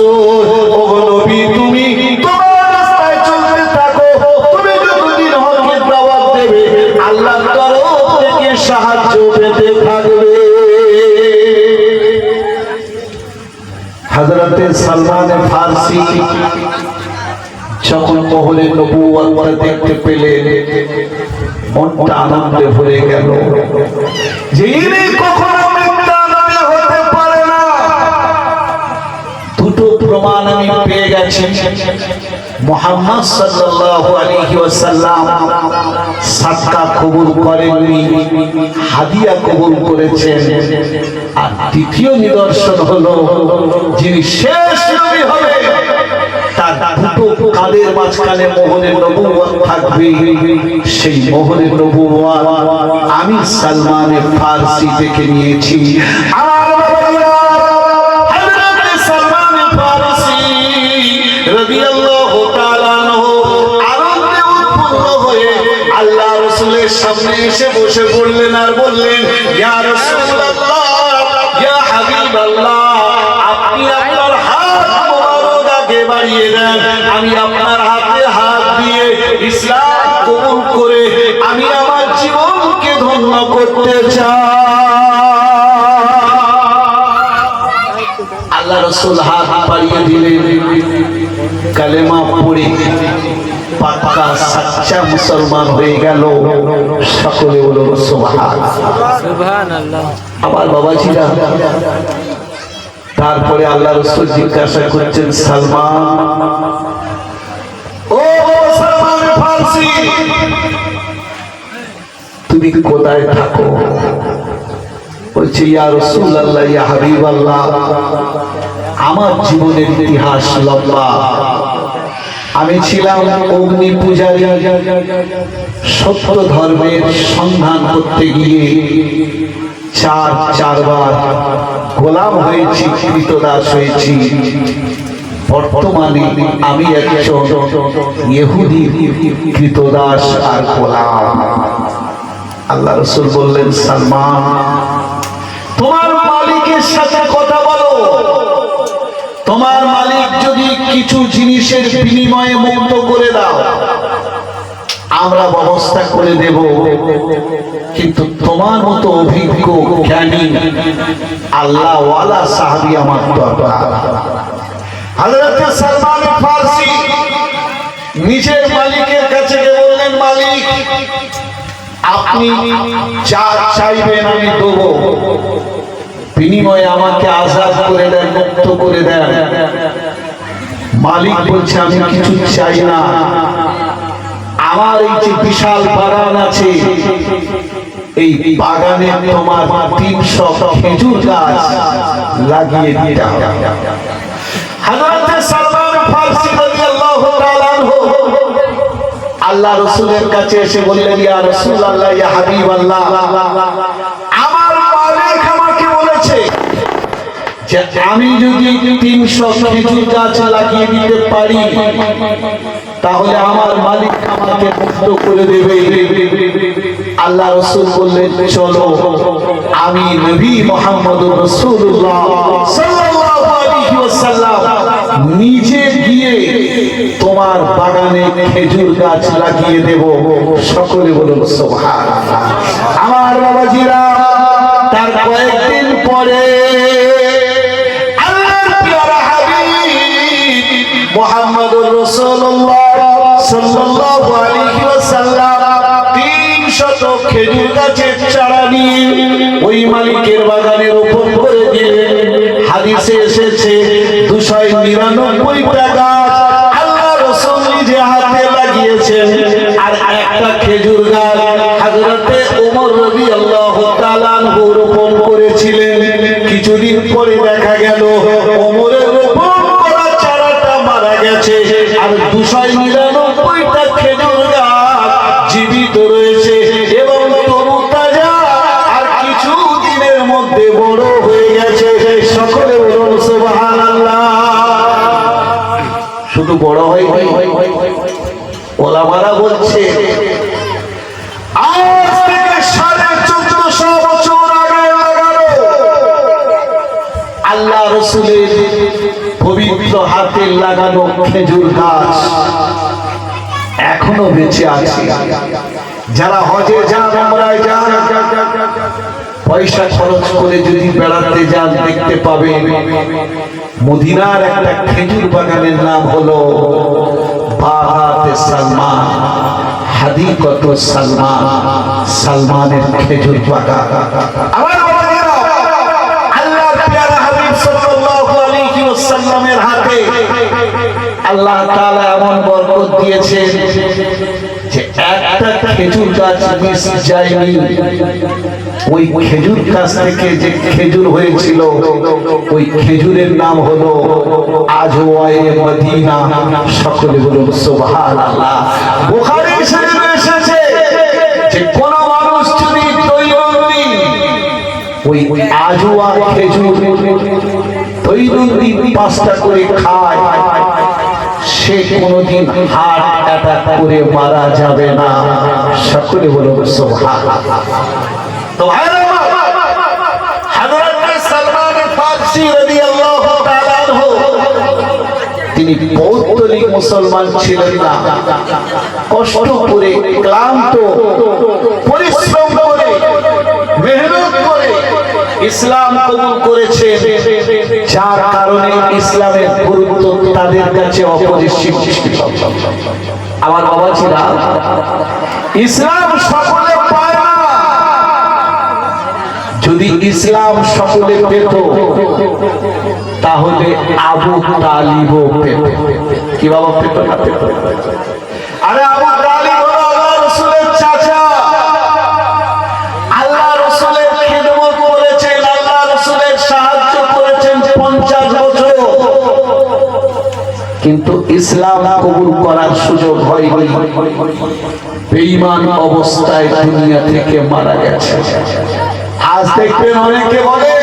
রাসূল ওগো নবী তুমি তোমার রাস্তায় চলতে থাকো তুমি যতদিন হকের দাওয়াত দেবে আল্লাহর তরফ থেকে সাহায্য পেতে থাকবে হযরত সালমান ফারসি যখন মহলে নবুয়ত দেখতে পেলেন মনটা আনন্দে ভরে গেল যে ইনি কখনো মিথ্যা নবী হতে পারে না দুটো প্রমাণ আমি পেয়ে গেছি মুহাম্মদ সাল্লাল্লাহু আলাইহি ওয়াসাল্লাম সাদকা কবুল করেননি হাদিয়া কবুল করেছেন আর দ্বিতীয় নিদর্শন হলো যিনি শেষ নবী হবে তার দুটো কাদের মাঝখানে মোহরে নবুয়ত থাকবে সেই মোহরে নবুয়ত আমি সালমান ফারসি থেকে নিয়েছি আমার হযরত সালমান ফারসি রাদিয়াল্লাহু তাআলা আনহু আনন্দে উৎফুল্ল হয়ে আল্লাহ রাসূলের সামনে এসে বসে পড়লেন আর বললেন ইয়া রাসূলুল্লাহ ইয়া হাবিবাল্লাহ আপনি আপনার হাত মোবারক আগে বাড়িয়ে দেন আমি আপনার হাতে হাত দিয়ে ইসলাম কবুল করে আমি আমার জীবনকে ধন্য করতে চাই আল্লাহ রাসূল হাত বাড়িয়ে দিলেন কালেমা পড়ে পাক্কা সচ্চা মুসলমান হয়ে গেল সকলে বলো সুবহানাল্লাহ আমার বাবাজিরা তারপরে আল্লাহ রাসূল জিজ্ঞাসা করছেন সালমান ও সালমান ফারসি তুমি কোথায় থাকো বলছে ইয়া রাসূলুল্লাহ ইয়া হাবিবাল্লাহ আমার জীবনের ইতিহাস লম্বা আমি ছিলাম অগ্নি পূজারী সত্য ধর্মের সন্ধান করতে গিয়ে চারবার গোলাম হয়েছি কৃতদাস হয়েছি বর্তমানে আমি একজন ইহুদি কৃতদাস আর গোলাম আল্লাহ রাসূল বললেন সালমান তোমার মালিকের সাথে কথা বলো তোমার মালিক যদি কিছু জিনিসের বিনিময়ে মুক্ত করে দাও আমরা ব্যবস্থা করে দেব কিন্তু তোমার মতো অভিজ্ঞ জ্ঞানী আল্লাহ ওয়ালা সাহাবী আমার দরকার হযরত সালমান ফারসি নিজের মালিকের কাছে গিয়ে বললেন মালিক আপনি যা চাইবেন আমি দেব বিনিময়ে আমাকে আজাদ করে দেন মুক্ত করে দেন মালিক বলছে আমি কিছু চাই না আমার এই যে বিশাল বাগান আছে এই বাগানে তোমার 300 খেজুর গাছ লাগিয়ে দিতে হবে হযরত সালমান ফারসি রাদিয়াল্লাহু তাআলা আনহু আল্লাহ রাসূলের কাছে এসে বললেন ইয়া রাসূলুল্লাহ ইয়া হাবিবাল্লাহ আমার মালিক আমাকে বলেছে যে আমি যদি 300 খেজুর গাছ লাগিয়ে দিতে পারি তাহলে আমার মালিক আমাকে মুক্ত করে দেবে আল্লাহ রাসূল বললেন চলো আমি নবী মুহাম্মদুর রাসূলুল্লাহ সাল্লাল্লাহু আলাইহি ওয়াসাল্লাম নিজে গিয়ে তোমার বাগানে খেজুর গাছ লাগিয়ে দেব সকলে বলুন সুবহানাল্লাহ আমার বাবাজিরা তার কয়েকদিন পরে আল্লাহর প্রিয় হাবিব মুহাম্মদুর রাসূলুল্লাহ সাল্লাল্লাহু আলাইহি ওয়াসাল্লাম 300 খেজুর গাছের চারা নিয়ে ওই মালিকের বাগানে রোপণ করে দিলেন হাদিসে এসেছে 299টা গাছ আল্লাহ রাসূল নিজে হাতে লাগিয়েছেন আর একটা খেজুর গাছ হযরতে ওমর রাদিয়াল্লাহু তাআলা আনহু রোপণ করেছিলেন কিছুদিন পরে দেখা গেল ওমরের রোপণ করা চারাটা মারা গেছে আর 299টা খেজুর গাছ জীবিত রয়েছে এবং তরুতাজা আর কিছু দিনের মধ্যে বড় হয়ে গেছে সকলে বলুন সুবহানাল্লাহ শুধু বড় হয় ওলামারা বলছে আজ থেকে 1450 বছর আগে লাগানো আল্লাহ রাসূলের পবিত্র হাতে লাগানো খেজুর গাছ এখনো বেঁচে আছে। যারা হজে যান, উমরায় যান, পয়সা খরচ করে যদি বেড়াতে যান দেখতে পাবেন মদিনার একটা খেজুর বাগানের নাম হলো বাগাতে সালমান, হাদিকত সালমান, সালমানের খেজুর বাগান। আমার বাবাজিরা, আল্লাহর প্যারা হাবিব সাল্লাল্লাহু আলাইহি ওয়াসাল্লামের হাতে আল্লাহ তাআলা এমন বরকত দিয়েছেন যে একটা খেজুর গাছ মিস যায়নি। ওই খেজুর গাছ থেকে যে খেজুর হয়েছিল ওই খেজুরের নাম হলো আজওয়ায়ে মদিনা। সকলে বলুন সুবহানাল্লাহ। বুখারী শরীফে এসেছে যে কোন মানুষ যদি দৈনন্দিন ওই আজওয়া খেজুর দৈনন্দিন 5টা করে খায় সে কোনদিন হার্ট অ্যাটাক করে মারা যাবে না। সকলে বলুন সুবহানাল্লাহ। তো হযরত সালমান ফারসি রাদিয়াল্লাহু তাআলা আনহু তিনি পৌত্তলিক মুসলমান ছিলেন না। কষ্ট করে, ক্লান্ত পরিশ্রম করে, মেহনত করে ইসলাম কবুল করেছেন, যার কারণে ইসলামের গুরুত্ব তাদের কাছে অপরিসীম। আমার বাবাজিরা, ইসলাম সকলে পায় না। যদি ইসলাম সকলে পেত তাহলে আবু তালিবও পেত। কি বাবা পেত না? পেত। আরে আবু তালিব হলো আল্লাহর রাসূলের চাচা। আল্লাহ রাসূলের খিদমত করেছেন, আল্লাহ রাসূলের সাহায্য করেছেন 50 বছর, কিন্তু ইসলাম কবুল করার সুযোগ হয়নি। বেঈমান অবস্থায় দুনিয়া থেকে মারা গেছে। আজ দেখবেন অনেকে বলে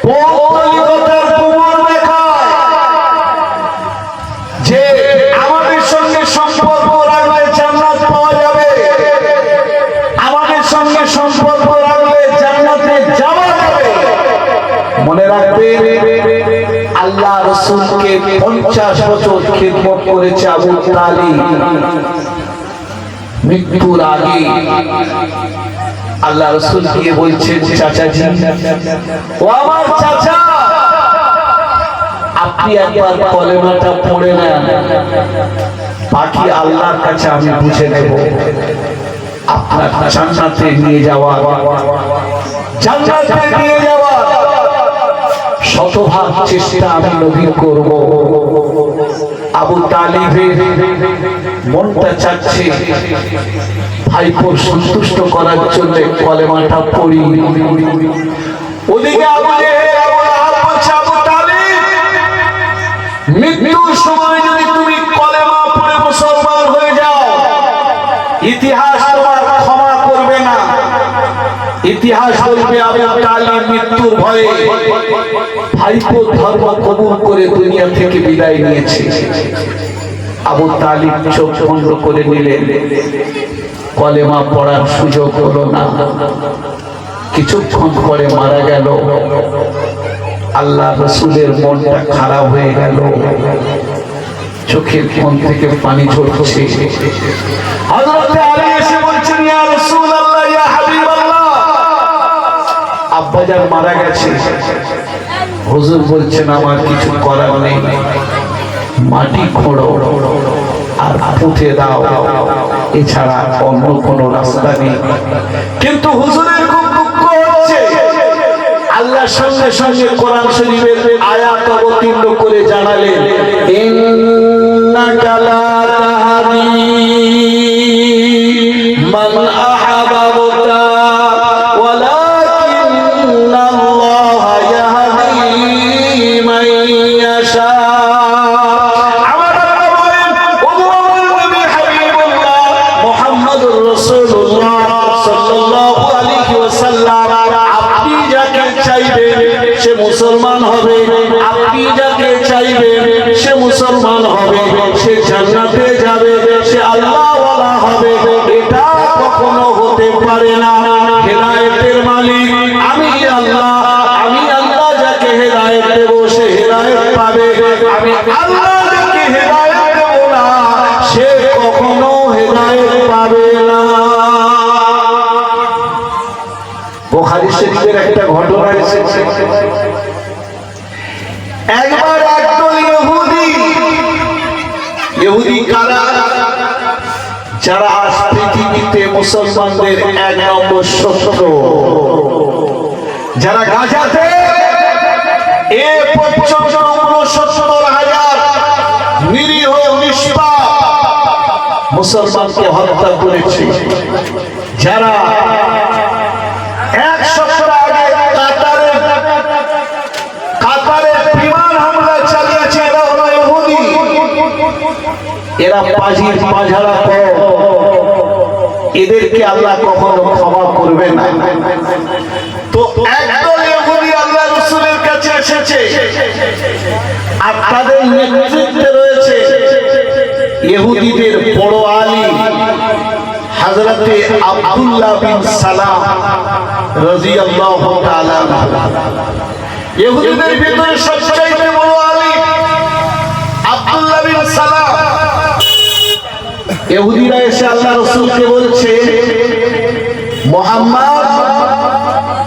পৌত্তলিকতার প্রমাণ দেখায় যে আমাদের সঙ্গে সম্পর্ক রাখলে জান্নাত পাওয়া যাবে, আমাদের সঙ্গে সম্পর্ক রাখলে জান্নাতে যাওয়া যাবে। মনে রাখবেন, আল্লাহ রাসূলকে 50 বছর খিদমত করেছে আবু তালিব। মৃত্যুর আগে আল্লাহ রাসূল গিয়ে বলছেন, চাচাজি, ও আমার চাচা, আপনি একবার কলেমাটা পড়ে নেন, বাকি আল্লাহর কাছে আমি বুঝে নেব। আপনার জান্নাতে নিয়ে যাওয়া, জান্নাতে নিয়ে যাওয়া শতভাগ চেষ্টা আমি নবী করব। আবু তালিবের মনটা চাচ্ছে ভাইপোর সন্তুষ্ট করার জন্য কলেমাটা পড়ি। ওদিকে আবু লাহাব বলছে, আবু তালিব, মৃত্যুর সময় যদি তুমি কলেমা পড়ে মুসলমান হয়ে যাও, ইতিহাস তোমার ক্ষমা করবে না। ইতিহাস বলবে আবু তালিব মৃত্যুর ভয়ে ভাইপো ধর্ম কবুল করে দুনিয়া থেকে বিদায় নিয়েছে। আবু তালিব চোখ বন্ধ করে নিলেন, কলেমা পড়ার সুযোগ হলো না। কিছুক্ষণ পরে মারা গেল। আল্লাহ রাসূলের মনটা খারাপ হয়ে গেল, চোখের কোণ থেকে পানি ঝরছে। হযরত আলী এসে বলছেন, ইয়া রাসূলুল্লাহ, ইয়া হাবিবাল্লাহ, আব্বাজান মারা গেছে। হুজুর বলছেন, আমার কিছু করার নেই, মাটি খোঁড়ো আর পুঁতে দাও, এছাড়া অন্য কোনো রাস্তা নেই। কিন্তু হুজুরের খুব দুঃখ হচ্ছে। আল্লাহ সঙ্গে সঙ্গে কোরআন শরীফের আয়াত অবতীর্ণ করে জানালেন, ইন্নাকা লা তাহদি মান আহাবাবতা ওয়ালাকিন্নাল্লাহা ইয়াহদি মান ইয়াশা। আমার আল্লাহ বলেন, ও আমার নবী হাবিবুল্লাহ মুহাম্মদুর রাসূলুল্লাহ সাল্লাল্লাহু আলাইহি ওয়াসাল্লাম, আপনি যাকে চাইবেন সে মুসলমান হবে, আপনি যাকে চাইবেন সে মুসলমান হবে, সে জান্নাতে যাবে, সে আল্লাহওয়ালা হবে। এটা কখনো হতে পারে না। হেদায়েতের মালিক আমি আল্লাহ, আমি আল্লাহ যাকে হেদায়েত দেব সে হেদায়েত আমি আল্লাহ যাকে হেদায়েত দেব না সে কখনো হেদায়েত পাবে না। বুখারী শরীফের একটা ঘটনা এসেছে, একবার একদল ইহুদি কারা, যারা আজ পৃথিবীতে মুসলমানদের এক নম্বর শত্রু, যারা গাজাতে এ পর্যন্ত ৬৯,০০০ নিরীহ নিষ্পাপ মুসলমানকে হত্যা করেছে, যারা এক সপ্তাহ আগে কাতারে বিমান হামলা চালিয়েছে, এরা হলো ইহুদি। এরা পাজির পাঝাড়া কর, এদেরকে আল্লাহ কখনো ক্ষমা করবে না। তো একদল ইহুদি আল্লাহ রাসূলের কাছে এসেছে, আর তাদের নেতৃত্বে রয়েছে ইহুদিদের বড় আলিম হযরতে আব্দুল্লাহ বিন সালাম রাদিয়াল্লাহু তাআলা। ইহুদিদের ভিতরে সবচেয়ে বড় আলিম আব্দুল্লাহ বিন সালাম। ইহুদিরা এসে আল্লাহ রাসূলকে বলছে, মুহাম্মদ,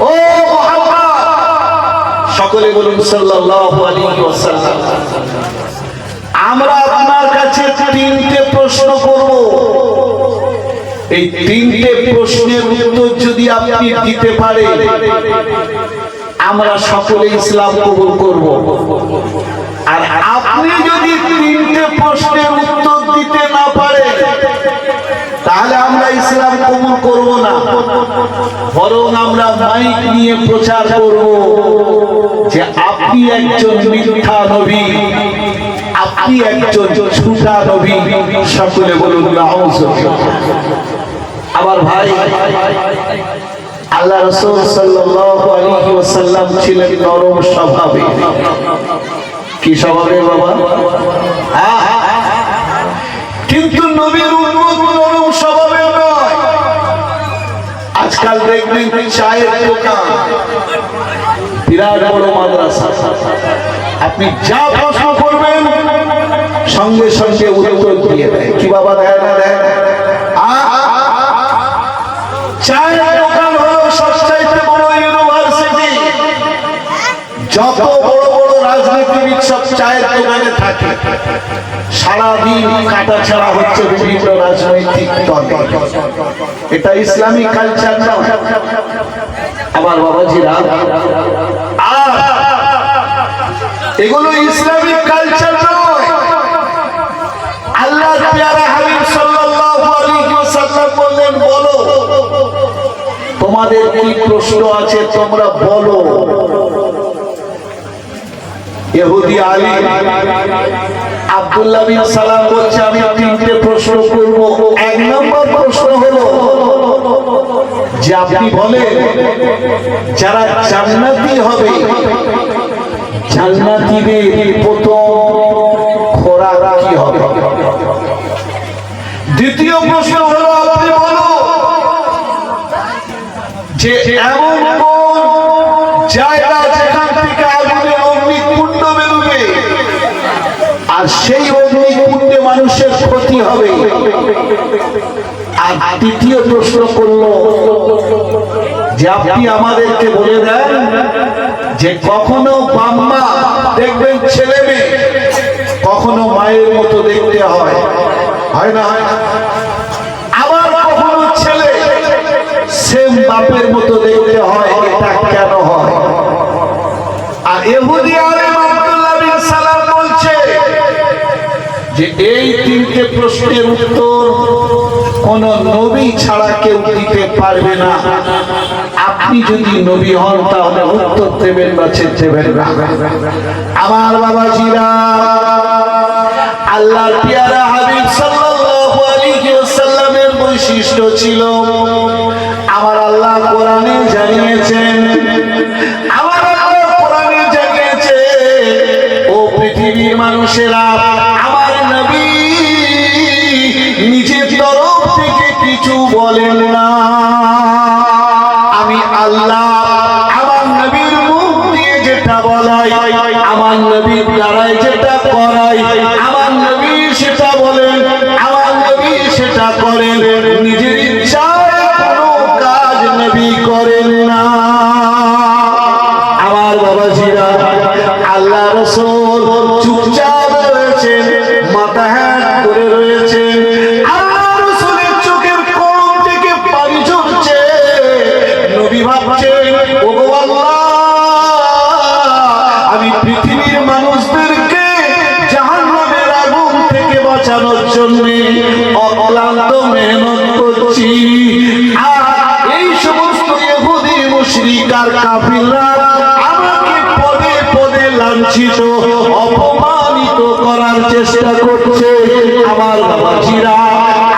ও মুহাম্মদ, সকলে বলুন সাল্লাল্লাহু আলাইহি ওয়াসাল্লাম, আমরা আপনার কাছে তিনটে প্রশ্ন করব। এই তিনটে প্রশ্নের উত্তর যদি আপনি দিতে পারেন আমরা সকলে ইসলাম কবুল করব। আর আপনি যদি তিনটে প্রশ্নের উত্তর দিতে না পারেন তাহলে আমরা ইসলাম কবুল করব না, বরং আমরা মাইক নিয়ে প্রচার করব যে আপনি একজন মিথ্যা নবী, আপনি একজন ঝুঠা নবী। সকলে বলুন নাউযুবিল্লাহ। আমার ভাই, আল্লাহ রাসূল সাল্লাল্লাহু আলাইহি ওয়াসাল্লাম ছিলেন নরম স্বভাবের। কি স্বভাবের বাবা? কিন্তু নবীর উম্মত নরম স্বভাবের নয়। আজকাল দেখবেন চায়ের দোকান, বিরাট বড় মাদ্রাসা, আপনি যা প্রশ্ন করবেন সঙ্গে সঙ্গে উত্তর দিয়ে দেয়। কি বাবা দেয় না? দেয়। চায়ের দোকান হলো সবচাইতে বড় ইউনিভার্সিটি। যত বড় বড় রাজনীতিবিদ সব চায়ের দোকানে থাকে, সারাদিন কাটা ছাড়া হচ্ছে বিভিন্ন রাজনৈতিক দলে। এটা ইসলামিক কালচার না আমার বাবাজিরা, আর এগুলো ইসলামিক কালচার নয়। আল্লাহর প্যারা হাবিব সাল্লাল্লাহু আলাইহি ওয়াসাল্লাম বললেন, বলো তোমাদের কি প্রশ্ন আছে তোমরা বলো। ইহুদি আলিম আব্দুল্লাহ বিন সালাম বলছে, আমি তিনটে প্রশ্ন করব। এক নম্বর প্রশ্ন হলো যে আপনি বলেন যারা জান্নাতি হবে, জান্নাতীদের প্রথম খোরাক কি হবে? দ্বিতীয় প্রশ্ন হলো আপনি বলো যে এমন কোন জায়গা যেখান থেকে আগুনের অগ্নিকুণ্ড বেরোবে আর সেই অগ্নিকুণ্ডে মানুষের ক্ষতি হবে। আর তৃতীয় প্রশ্ন করলো যে আপনি আমাদেরকে বলে দেন যে কখনো বাম্মা দেখবেন ছেলে মেয়ে কখনো মায়ের মতো দেখতে হয়, হয় না? আবার কখনো ছেলে সেম বাপের মতো দেখতে হয়, এটা কেন হয়? আর ইহুদি আলিম আব্দুল্লাহ বিন সালাম বলছে যে এই তিনটে প্রশ্নের উত্তর কোন নবী ছাড়া কেউ দিতে পারবে না। আপনি যদি নবী হন তাহলে উত্তর দেবেন বা দেবেন না। আমার বাবাজিরা, আল্লাহর প্যারা হাবিব সাল্লাল্লাহু আলাইহি ওয়াসাল্লামের বৈশিষ্ট্য ছিল, আমার আল্লাহ কোরআনে জানিয়েছেন, আমার আল্লাহ কোরআনে জানিয়েছে, ও পৃথিবীর মানুষেরা, আমার নবী নিজের তরফ থেকে কিছু বলেন না। আমি আল্লাহ আমার নবীর মুখ দিয়ে যেটা বলাই, আমার নবীর দ্বারাই যেটা যেটা করাই আমার নবী সেটা বলেন, আমার নবী সেটা করেন, নিজের ইচ্ছায় কোনো কাজ নবী করেন না। আমার বাবাজিরা, আল্লাহ রাসূল চুপচাপ রয়েছেন, মাথা হ্যাট করে রয়েছেন। আল্লাহ রাসূলের চোখের কোণ থেকে পানি ঝরছে। নবী ভাবছেন, ওগো আল্লাহ, আমি পৃথিবীর মানুষদেরকে জাহান্নামের আগুন থেকে বাঁচানোর জন্য অক্লান্ত মেহনত করছি, আর এই সমস্ত ইহুদি মুশরিক আর কাফিররা আমাকে পদে পদে লাঞ্ছিত অপমানিত করার চেষ্টা করছে। আমার বাবাজিরা,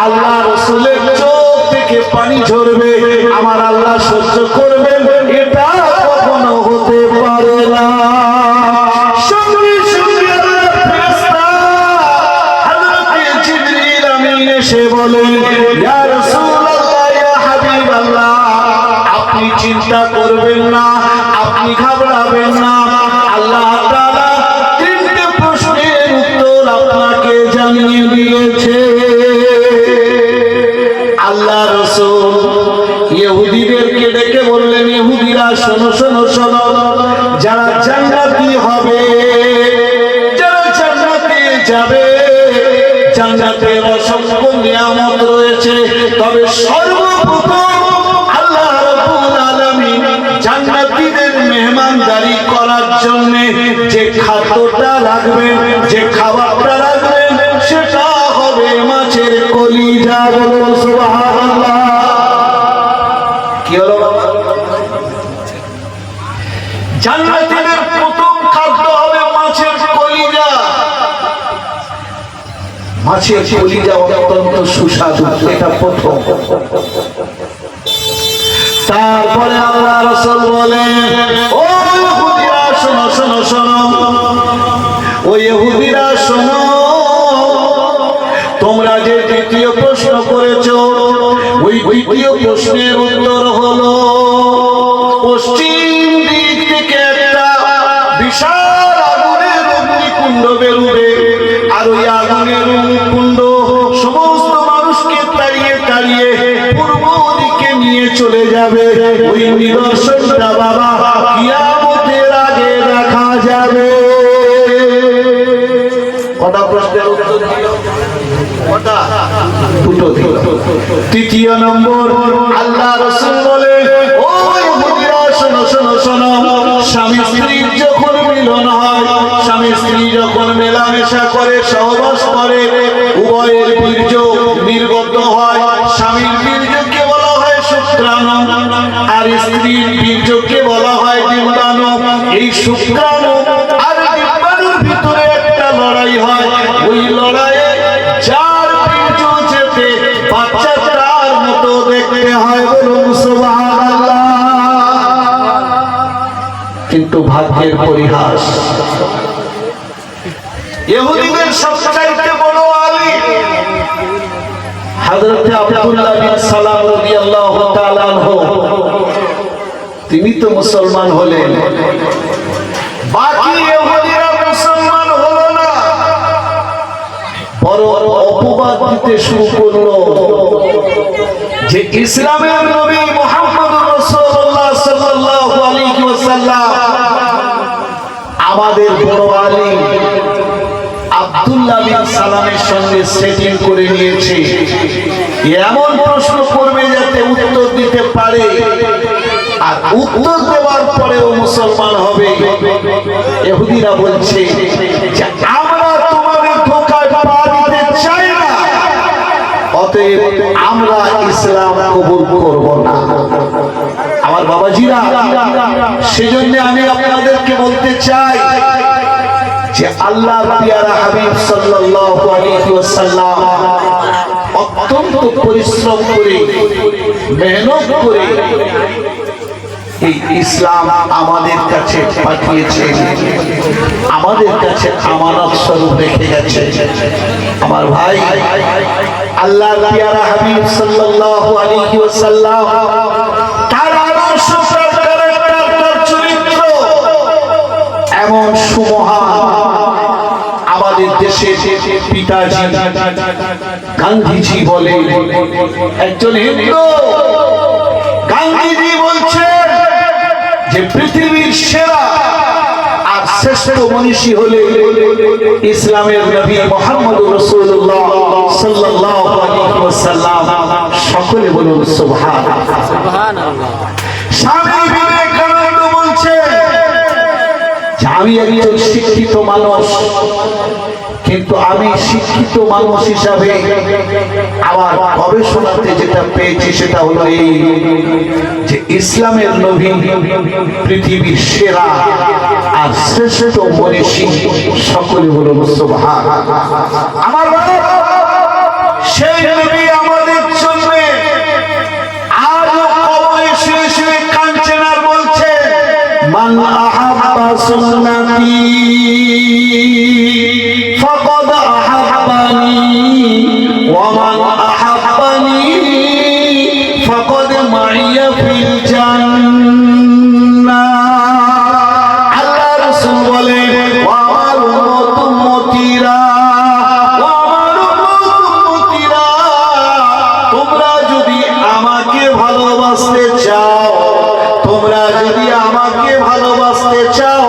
আল্লাহ রাসূলের চোখ থেকে পানি ঝরবে, আমার আল্লাহ সহ্য করবেন, এটা কখনো হতে পারে না। সঙ্গে সঙ্গে আল্লাহর ফেরেশতা হযরতে জিবরিল আমিন এসে বলেন, ইয়া রাসূলুল্লাহ, ইয়া হাবিবাল্লাহ, আপনি চিন্তা করবেন না, আপনি ঘাবড়াবেন না। আল্লাহ তাআলা তিনটে প্রশ্নের উত্তর আপনাকে জানিয়ে দিয়েছে। আল্লাহ রাসূল ইহুদিদেরকে ডেকে বললেন, ইহুদিরা শোনো শোনো শোনো, যারা জান্নাতি হবে, যারা জান্নাতে যাবে, জান্নাতের অসংখ্য নিয়ামত রয়েছে, তবে সর্বপ্রথম আল্লাহ রাব্বুল আলামিন জান্নাতীদের মেহমানদারি করার জন্য যে খাদ্যটা রাখবেন, যে খাবারটা রাখবেন, সেটা হবে মাছের কলিজা। বলুন সুবহানাল্লাহ। কি হলো বাবা? জান্নাতীদের প্রথম খাদ্য হবে মাছের কলিজা। মাছের কলিজা অত্যন্ত সুস্বাদু, এটা প্রথম। তারপরে আল্লাহ রাসূল বলেন, ও ইহুদিরা শোনো শোনো শোনো, ও ইহুদিরা শোনো, তোমরা যে দ্বিতীয় প্রশ্ন করেছো, ওই দ্বিতীয় প্রশ্নের উত্তর হলো, পশ্চিম দিক থেকে একটা বিশাল আগুনের অগ্নিকুণ্ড বেরোবে, আর ওই আগুনের অগ্নিকুণ্ড সমস্ত মানুষকে তাড়িয়ে তাড়িয়ে পূর্ব দিকে নিয়ে চলে যাবে। ওই নিদর্শনটা বাবা কিয়ামতের আগে দেখা যাবে। কটা প্রশ্নের উত্তর দিল? কটা? দুটো দিল। তৃতীয় নম্বর, আল্লাহ রাসূল বলে, ও ইহুদিরা শোনো শোনো শোনো, স্বামী স্ত্রীর যখন মিলন হয়, স্বামী স্ত্রী যখন মেলামেশা করে, সহবাস করে, উভয়ের বীর্য নির্গত হয়। স্বামীর বীর্যকে বলা হয় শুক্রাণু, আর স্ত্রীর বীর্যকে বলা হয় ডিম্বাণু। এই শুক্রাণু আর ডিম্বাণুর ভিতরে একটা লড়াই হয়। ওই লড়াইয়ে যার বীর্য যেতে বাচ্চাটার মতো দেখতে হয়। বলুন সুবহানাল্লাহ। কিন্তু ভাগ্যের পরিহাস, ইহুদিদের সবচাইতে বড় আলিম হযরতে আব্দুল্লাহ বিন সালাম রাদিয়াল্লাহু তাআলা আনহু, তিনি তো মুসলমান হলেন, বাকি ইহুদিরা মুসলমান হলো না, বড় অপবাদ দিতে শুরু করলো যে ইসলামের নবী মুহাম্মদুর রাসূলুল্লাহ সাল্লাল্লাহু আলাইহি ওয়াসাল্লাম আমাদের বড় আলিম আব্দুল্লাহ বিন সালামের সঙ্গে সেটিং করে নিয়েছে। এমন প্রশ্ন করবে যাতে উত্তর দিতে পারে, আর উত্তর দেওয়ার পরেও মুসলমান হবে। ইহুদিরা বলছে যে আমরা তোমাদের ধোঁকায় পা দিতে চাই না, অতএব আমরা ইসলাম কবুল করব না। আমার বাবাজিরা, সেজন্য আমি আপনাদেরকে বলতে চাই যে আল্লাহর পিয়ারা হাবিব সাল্লাল্লাহু আলাইহি ওয়াসাল্লাম অত্যন্ত পরিশ্রম করে, মেহনত করে এই ইসলাম আমাদের কাছে পাঠিয়েছেন, আমাদের কাছে আমানত স্বরূপ রেখে গেছে। আমার ভাই, আল্লাহর পিয়ারা হাবিব সাল্লাল্লাহু আলাইহি ওয়াসাল্লাম তার আদর্শ, তার ক্যারেক্টার, তার চরিত্র এমন সুমহান, আমাদের দেশের পিতাজি গান্ধীজি বলে, একজন হিন্দু গান্ধীজি বলছে যে পৃথিবীর সেরা আর শ্রেষ্ঠ মনীষী হলে ইসলামের নবী মুহাম্মদুর রাসূলুল্লাহ সাল্লাল্লাহু আলাইহি ওয়াসাল্লাম। সকলে বলুন সুবহানাল্লাহ। সুবহানাল্লাহ। স্বামী বিবেকানন্দ বলছে যে আমি একজন শিক্ষিত মানুষ, কিন্তু আমি শিক্ষিত মানুষ হিসাবে আমার গবেষণাতে যেটা পেয়েছি সেটা হলো এই যে ইসলামের নবী পৃথিবীর সেরা আর শ্রেষ্ঠ মনীষী। সকলে বলুন সুবহানাল্লাহ। আমার সেই নবী আমাদের জন্য আজও কবরে শুয়ে শুয়ে কাঁদছেন আর বলছে, মান আহাব্বা সুন্নতি ফাকাদ আহাব্বানি ওয়া মান আহাব্বানি ফাকাদ মাইয়া ফিল জান্নাহ। আল্লাহ রাসূল বলেন, ওয়া আমার উম্মতীরা, ওয়া আমার উম্মতীরা, তোমরা যদি আমাকে ভালোবাসতে চাও, তোমরা যদি আমাকে ভালোবাসতে চাও,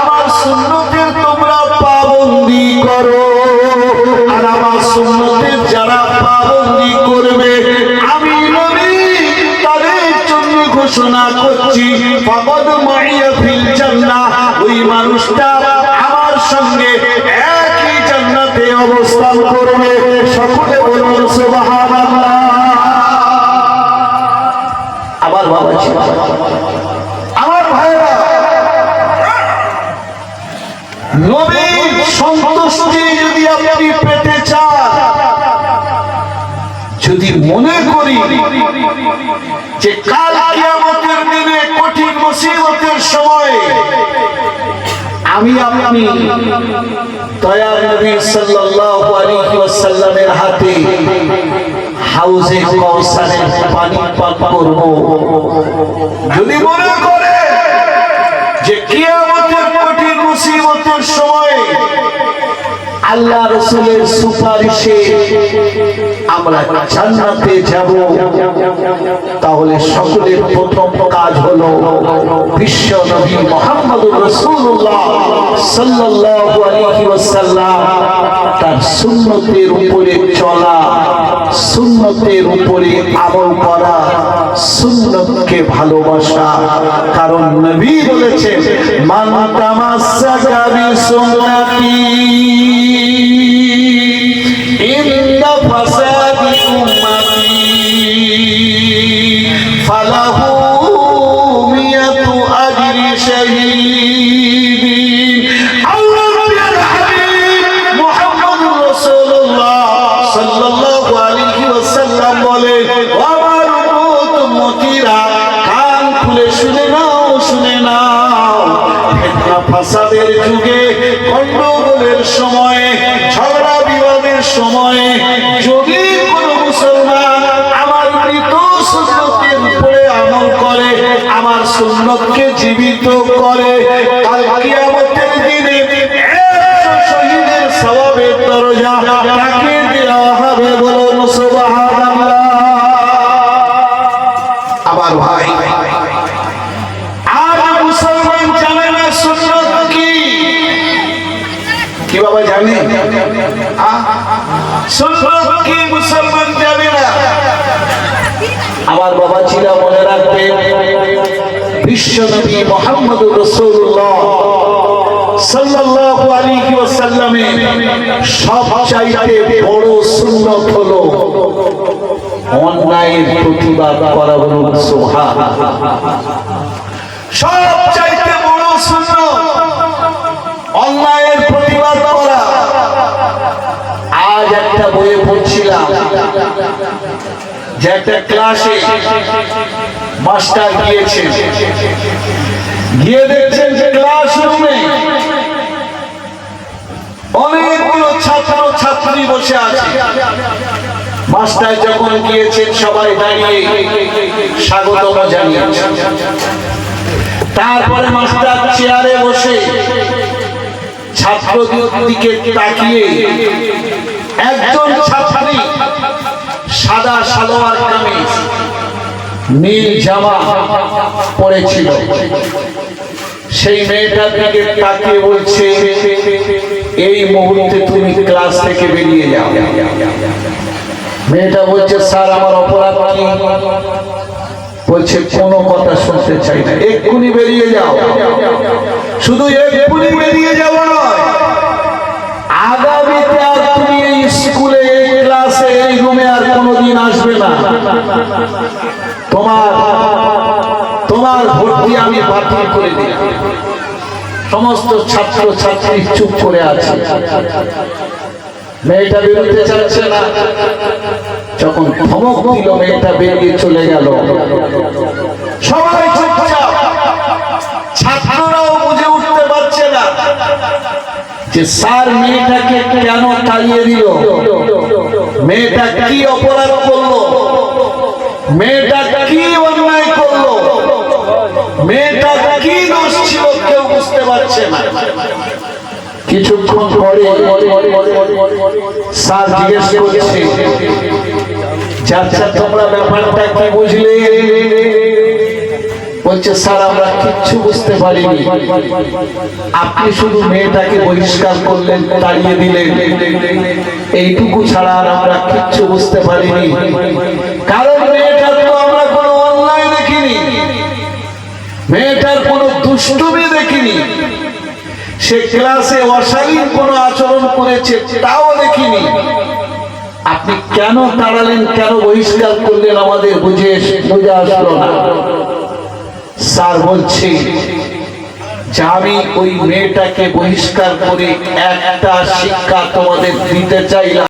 আমার সুন্নতের তোমরা পাবন্দি করো। আর আমার সুন্নতের যারা পাবন্দি করবে, আমি নবী তাদের জন্য ঘোষণা করছি, ফাকাদ মাইয়া ফিল জান্নাহ। ওই মানুষটা আমার সঙ্গে একই জান্নাতে অবস্থান করবে। সকলে বলুন সুবহানাল্লাহ। আবার বাবা ছিল, আমার ভাইরা, নবীর সন্তুষ্টি যদি আপনি পেতে চান, যদি মনে করি যে কাল কিয়ামতের দিনে কঠিন মুসিবতের সময় আমি আপনি দয়ার নবী সাল্লাল্লাহু আলাইহি ওয়াসাল্লামের হাতে হাউজে কাউসারের পানি পান করব, যদি মনে করে যে কিয়ামতের কঠিন মুসিবতের সময় আল্লাহ রাসূলের সুপারিশে আমরা জান্নাতে যাব, তাহলে সকলের প্রথম কাজ হলো বিশ্ব নবী মুহাম্মদুর রাসূলুল্লাহ সাল্লাল্লাহু আলাইহি ওয়াসাল্লাম তার সুন্নতের উপরে চলা, সুন্নতের উপরে আমল করা, সুন্নতকে ভালোবাসা। কারণ নবী বলেছেন, মান তামাসসাকা বিসুন্নতি ইনদা ফাসাদি উম্মতি ফালাহু মিয়াতু আজরি শাহীদিন। আল্লাহর হাবিব মুহাম্মদুর রাসূলুল্লাহ সাল্লাল্লাহু আলাইহি ওয়াসাল্লাম বলে, আমার উম্মতীরা কান খুলে শুনে নাও, শুনে নাও। ফিতনা ফাসাদের যুগে, গন্ডগোলের সময়ে, ঝগড়া বিবাদের সময়ে যদি কোনো মুসলমান আমার মৃত সুন্নতের উপরে আমল করে, আমার সুন্নতকে জীবিত করে, কাল কিয়ামতের দিনে 100 শহীদের সওয়াবের দরজা তাকে দেওয়া হবে। বলুন সুবহানাল্লাহ। আবার ভাই, আর মুসলমান জানে না সুন্নত কি? কি বাবা জানে? সুন্নত কি মুসলমান জানে না? আমার বাবা চিরা মনে রাখবে, বিশ্ব নবী মুহাম্মদুর রাসূলুল্লাহ সাল্লাল্লাহু আলাইহি ওয়াসাল্লামের সবচাইতে বড় সুন্নত হলো অন্যায়ের প্রতিবাদ করা। বলুন সুবহানাল্লাহ। সবচাইতে বড় সুন্নত অন্যায়ের প্রতিবাদ করা। আজ একটা বইয়ে পড়ছিলাম যে একটা ক্লাসে মাস্টার গিয়েছে, গিয়ে দেখছেন যে ক্লাসরুমে অনেকগুলো ছাত্র ছাত্রী বসে আছে। মাস্টার যখন গিয়েছেন সবাই দাঁড়িয়ে স্বাগতম জানিয়েছেন। তারপরে মাস্টার চেয়ারে বসে ছাত্রদের দিকে তাকিয়ে একজন ছাত্রী সাদা সালোয়ার কামিজ নীল জামা পরেছিল, সেই মেয়েটার দিকে তাকিয়ে বলছে, এই মুহূর্তে তুমি ক্লাস থেকে বেরিয়ে যাও। মেয়েটা বলছে, স্যার আমার অপরাধ কি? বলছে, কোনো কথা শুনতে চাই না, এক্ষুনি বেরিয়ে যাও। শুধু এক্ষুনি বেরিয়ে যাও নয়, আগামীতে আর তুমি এই স্কুলে, এই ক্লাসে, এই রুমে আর কোনোদিন আসবে না। তোমার ভর্তি আমি বাতিল করে দিলাম। সমস্ত ছাত্র ছাত্রী চুপ করে আছে। মেয়েটা বেরোতে চাচ্ছে না। যখন ধমক দিল, মেয়েটা বেরিয়ে চলে গেল। সবাই চুপচাপ। ছাত্ররাও বুঝে উঠতে পারছে না যে স্যার মেয়েটাকে কেন তাড়িয়ে দিল, মেয়েটা কি অপরাধ করলো, মেয়েটা কি অন্যায় করলো, মেয়েটা কি দোষ ছিল, কেউ বুঝতে পারছে না। কিছুক্ষণ পরে স্যার জিজ্ঞেস করছে, আচ্ছা তোমরা ব্যাপারটা কি বুঝলে? বলছে, স্যার আমরা কিচ্ছু বুঝতে পারিনি, আপনি শুধু মেয়েটাকে বহিষ্কার করলেন, তাড়িয়ে দিলেন, এইটুকু ছাড়া আর আমরা কিচ্ছু বুঝতে পারিনি। কারণ মেয়েটার তো আমরা কোনো অন্যায় দেখিনি, মেয়েটার কোনো দুষ্টুমি দেখিনি, সে ক্লাসে অশালীন কোনো আচরণ করেছে তাও দেখিনি। আপনি কেন তাড়ালেন, কেন বহিষ্কার করলেন, আমাদের বুঝে আসলো না। স্যার বলছে যে আমি ওই মেয়েটাকে বহিষ্কার করে একটা শিক্ষা তোমাদের দিতে চাইলাম।